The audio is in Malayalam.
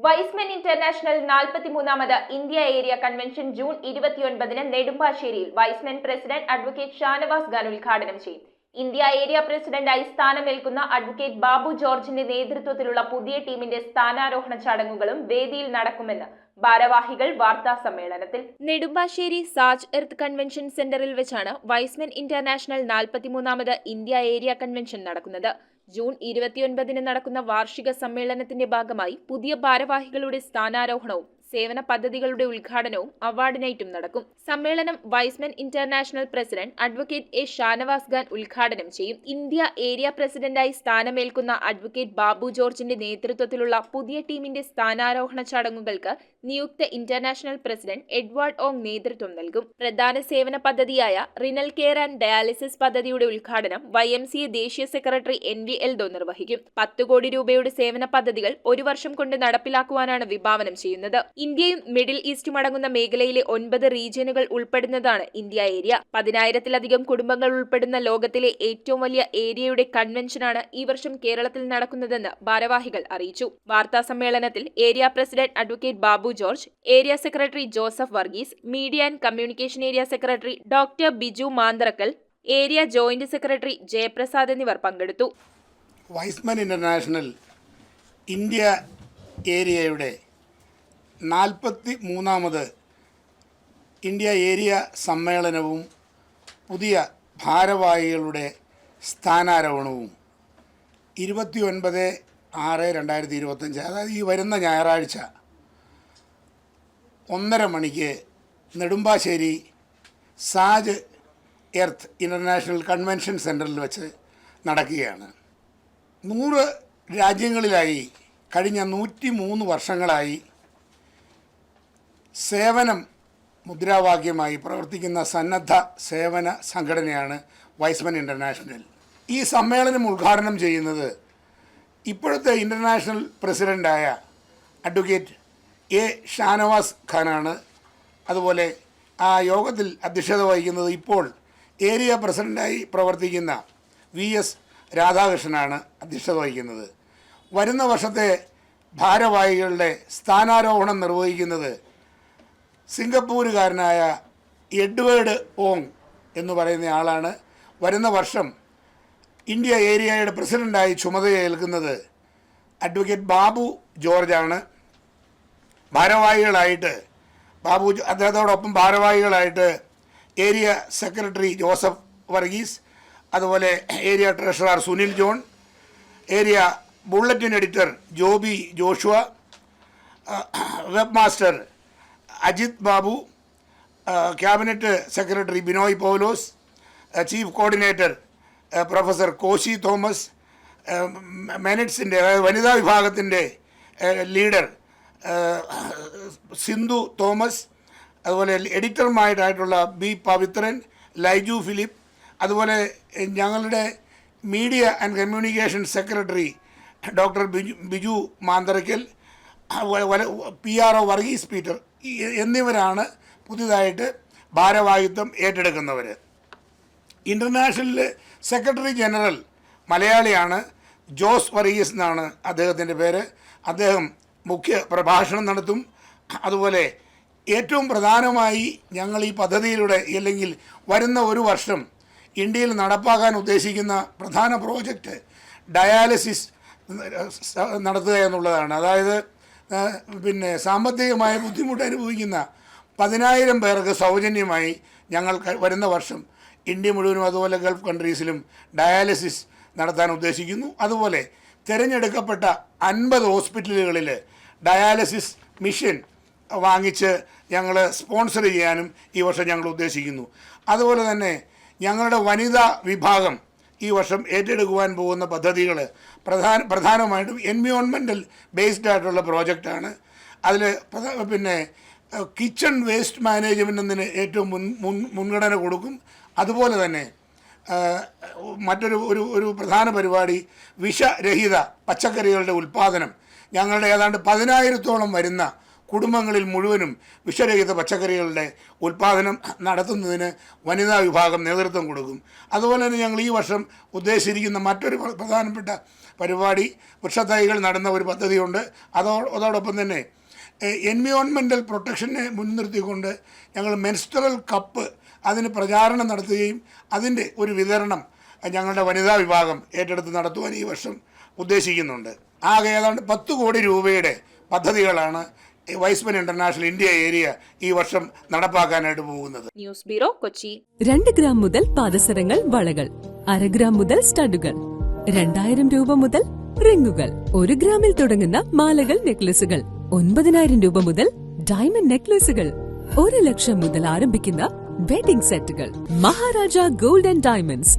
വൈസ്മെൻ ഇന്റർനാഷണൽ 43ാമത് ഇന്ത്യ ഏരിയ കൺവെൻഷൻ ജൂൺ 29-ന് നെടുമ്പാശ്ശേരിയിൽ Y's Men president advocate Shanavas Khan ഉദ്ഘാടനം ചെയ്യും. ഇന്ത്യ ഏരിയ പ്രസിഡന്റായി സ്ഥാനമേൽക്കുന്ന അഡ്വക്കേറ്റ് ബാബു ജോർജിന്റെ നേതൃത്വത്തിലുള്ള പുതിയ ടീമിന്റെ സ്ഥാനാരോഹണ ചടങ്ങുകളും വേദിയിൽ നടക്കുമെന്ന് ഭാരവാഹികൾ വാർത്താ സമ്മേളനത്തിൽ. നെടുമ്പാശ്ശേരി സാജ് എർത്ത് കൺവെൻഷൻ സെന്ററിൽ വെച്ചാണ് വൈസ്മെൻ ഇന്റർനാഷണൽ 43ാമത് ഇന്ത്യ ഏരിയ കൺവെൻഷൻ നടക്കുന്നത്. ജൂൺ 29-ന് നടക്കുന്ന വാർഷിക സമ്മേളനത്തിന്റെ ഭാഗമായി പുതിയ ഭാരവാഹികളുടെ സ്ഥാനാരോഹണവും സേവന പദ്ധതികളുടെ ഉദ്ഘാടനവും അവാർഡ് നൈറ്റും നടക്കും. സമ്മേളനം wise men international president advocate A Shanavas Khan ഉദ്ഘാടനം ചെയ്യും. ഇന്ത്യ ഏരിയ പ്രസിഡന്റായി സ്ഥാനമേൽക്കുന്ന അഡ്വക്കേറ്റ് ബാബു ജോർജിന്റെ നേതൃത്വത്തിലുള്ള പുതിയ ടീമിന്റെ സ്ഥാനാരോഹണ ചടങ്ങുകൾക്ക് നിയുക്ത ഇന്റർനാഷണൽ പ്രസിഡന്റ് എഡ്വാർഡ് ഓങ് നേതൃത്വം നൽകും. പ്രധാന സേവന പദ്ധതിയായ റിനൽ കെയർ ആൻഡ് ഡയാലിസിസ് പദ്ധതിയുടെ ഉദ്ഘാടനം YMCA ദേശീയ സെക്രട്ടറി NV എൽദോ നിർവഹിക്കും. 10 കോടി രൂപയുടെ സേവന പദ്ധതികൾ ഒരു വർഷം കൊണ്ട് നടപ്പിലാക്കുവാനാണ് വിഭാവനം ചെയ്യുന്നത്. ഇന്ത്യയും മിഡിൽ ഈസ്റ്റും അടങ്ങുന്ന മേഖലയിലെ 9 റീജിയനുകൾ ഉൾപ്പെടുന്നതാണ് ഇന്ത്യ ഏരിയ. 10,000-ലധികം കുടുംബങ്ങൾ ഉൾപ്പെടുന്ന ലോകത്തിലെ ഏറ്റവും വലിയ ഏരിയയുടെ കൺവെൻഷനാണ് ഈ വർഷം കേരളത്തിൽ നടക്കുന്നതെന്ന് ഭാരവാഹികൾ അറിയിച്ചു. വാർത്താ സമ്മേളനത്തിൽ area president advocate Babu George, area secretary Joseph Varghese, media and communication area secretary doctor Biju Mantharakkal, area joint secretary Jayaprasad എന്നിവർ പങ്കെടുത്തു. വൈസ്മെൻ ഇന്റർനാഷണൽ ഇന്ത്യ ഏരിയയുടെ 43ാമത് ഇന്ത്യ ഏരിയ സമ്മേളനവും പുതിയ ഭാരവാഹികളുടെ സ്ഥാനാരോഹണവും 29/6/2025, അതായത് ഈ വരുന്ന ഞായറാഴ്ച 1:30 മണിക്ക് Nedumbassery Saj earth international convention സെൻറ്ററിൽ വെച്ച് നടക്കുകയാണ്. 100 രാജ്യങ്ങളിലായി കഴിഞ്ഞ 103 വർഷങ്ങളായി സേവനം മുദ്രാവാക്യമായി പ്രവർത്തിക്കുന്ന സന്നദ്ധ സേവന സംഘടനയാണ് വൈസ്മെൻ ഇന്റർനാഷണൽ. ഈ സമ്മേളനം ഉദ്ഘാടനം ചെയ്യുന്നത് ഇപ്പോഴത്തെ ഇന്റർനാഷണൽ പ്രസിഡന്റായ അഡ്വക്കേറ്റ് എ ഷാനവാസ് ഖാനാണ്. അതുപോലെ ആ യോഗത്തിൽ അധ്യക്ഷത വഹിക്കുന്നത് ഇപ്പോൾ ഏരിയ പ്രസിഡന്റായി പ്രവർത്തിക്കുന്ന VS രാധാകൃഷ്ണനാണ് അധ്യക്ഷത വഹിക്കുന്നത്. വരുന്ന വർഷത്തെ ഭാരവാഹികളുടെ സ്ഥാനാരോഹണം നിർവഹിക്കുന്നത് സിംഗപ്പൂരുകാരനായ എഡ്വേർഡ് ഓങ് എന്ന് പറയുന്ന ആളാണ്. വരുന്ന വർഷം ഇന്ത്യ ഏരിയയുടെ പ്രസിഡന്റായി ചുമതലയേൽക്കുന്നത് അഡ്വക്കേറ്റ് ബാബു ജോർജാണ്. അദ്ദേഹത്തോടൊപ്പം ഭാരവാഹികളായിട്ട് ഏരിയ സെക്രട്ടറി ജോസഫ് വർഗീസ്, അതുപോലെ area treasurer Sunil John, area bulletin editor Joby Joshua, web master Ajith Babu, cabinet secretary Binoy Paulose, chief coordinator professor Koshy Thomas, മെനിറ്റ്സിൻ്റെ അതായത് വനിതാ വിഭാഗത്തിൻ്റെ ലീഡർ സിന്ധു തോമസ്, അതുപോലെ എഡിറ്റർമാരായിട്ടുള്ള B പവിത്രൻ, ലൈജു ഫിലിപ്പ്, അതുപോലെ ഞങ്ങളുടെ media and communication secretary doctor Biju Mantharakkal, PRO Varghese Peter എന്നിവരാണ് പുതിയതായിട്ട് ഭാരവാഹിത്വം ഏറ്റെടുക്കുന്നവർ. ഇൻ്റർനാഷണൽ സെക്രട്ടറി ജനറൽ മലയാളിയാണ്, ജോസ് വർഗീസ് എന്നാണ് അദ്ദേഹത്തിൻ്റെ പേര്. അദ്ദേഹം മുഖ്യ പ്രഭാഷണം നടത്തും. അതുപോലെ ഏറ്റവും പ്രധാനമായി ഞങ്ങൾ ഈ പദ്ധതിയിലൂടെ അല്ലെങ്കിൽ വരുന്ന ഒരു വർഷം ഇന്ത്യയിൽ നടപ്പാക്കാൻ ഉദ്ദേശിക്കുന്ന പ്രധാന പ്രോജക്റ്റ് ഡയാലിസിസ് നടത്തുക എന്നുള്ളതാണ്. അതായത് സാമ്പത്തികമായ ബുദ്ധിമുട്ട് അനുഭവിക്കുന്ന 10,000 പേർക്ക് സൗജന്യമായി ഞങ്ങൾ വരുന്ന വർഷം ഇന്ത്യ മുഴുവനും അതുപോലെ ഗൾഫ് കൺട്രീസിലും ഡയാലിസിസ് നടത്താൻ ഉദ്ദേശിക്കുന്നു. അതുപോലെ തിരഞ്ഞെടുക്കപ്പെട്ട 50 ഹോസ്പിറ്റലുകളിൽ ഡയാലിസിസ് മിഷൻ വാങ്ങിച്ച് ഞങ്ങൾ സ്പോൺസർ ചെയ്യാനും ഈ വർഷം ഞങ്ങൾ ഉദ്ദേശിക്കുന്നു. അതുപോലെ തന്നെ ഞങ്ങളുടെ വനിതാ വിഭാഗം ഈ വർഷം ഏറ്റെടുക്കുവാൻ പോകുന്ന പദ്ധതികൾ പ്രധാനമായിട്ടും എൻവയോൺമെൻ്റൽ ബേസ്ഡ് ആയിട്ടുള്ള പ്രോജക്റ്റാണ്. അതിൽ കിച്ചൺ വേസ്റ്റ് മാനേജ്മെൻറ്റിന് ഏറ്റവും മുൻഗണന കൊടുക്കും. അതുപോലെ തന്നെ മറ്റൊരു പ്രധാന പരിപാടി വിഷരഹിത പച്ചക്കറികളുടെ ഉൽപ്പാദനം. ഞങ്ങളുടെ ഏതാണ്ട് 10,000-ഓളം വരുന്ന കുടുംബങ്ങളിൽ മുഴുവനും വിഷരഹിത പച്ചക്കറികളുടെ ഉൽപ്പാദനം നടത്തുന്നതിന് വനിതാ വിഭാഗം നേതൃത്വം കൊടുക്കും. അതുപോലെ തന്നെ ഞങ്ങൾ ഈ വർഷം ഉദ്ദേശിച്ചിരിക്കുന്ന മറ്റൊരു പ്രധാനപ്പെട്ട പരിപാടി വൃക്ഷത്തൈകൾ നടുന്ന ഒരു പദ്ധതിയുണ്ട്. അതോടൊപ്പം തന്നെ എൻവിയോൺമെൻ്റൽ പ്രൊട്ടക്ഷനെ മുൻനിർത്തിക്കൊണ്ട് ഞങ്ങൾ മെൻസ്ട്രൽ കപ്പ് അതിന് പ്രചാരണം നടത്തുകയും അതിൻ്റെ ഒരു വിതരണം ഞങ്ങളുടെ വനിതാ വിഭാഗം ഏറ്റെടുത്ത് നടത്തുവാൻ ഈ വർഷം ഉദ്ദേശിക്കുന്നുണ്ട്. ആകെ ഏതാണ്ട് 10 കോടി രൂപയുടെ പദ്ധതികളാണ് വൈസ്മെൻ ഇന്റർനാഷണൽ ഇന്ത്യ ഏരിയ ഈ വർഷം നടപ്പാക്കാനായിട്ട് പോകുന്നത്. News bureau, Kochi. 2 ഗ്രാം മുതൽ പാദസരങ്ങൾ, വളകൾ, 1/2 ഗ്രാം മുതൽ സ്റ്റഡുകൾ, 2000 രൂപ മുതൽ റിങ്ങുകൾ, 1 ഗ്രാമിൽ തുടങ്ങുന്ന മാലകൾ, നെക്ലസുകൾ, 9000 രൂപ മുതൽ ഡയമണ്ട് നെക്ലസുകൾ, 1 ലക്ഷം മുതൽ ആരംഭിക്കുന്ന വെഡിംഗ് സെറ്റുകൾ. Maharaja gold and diamonds,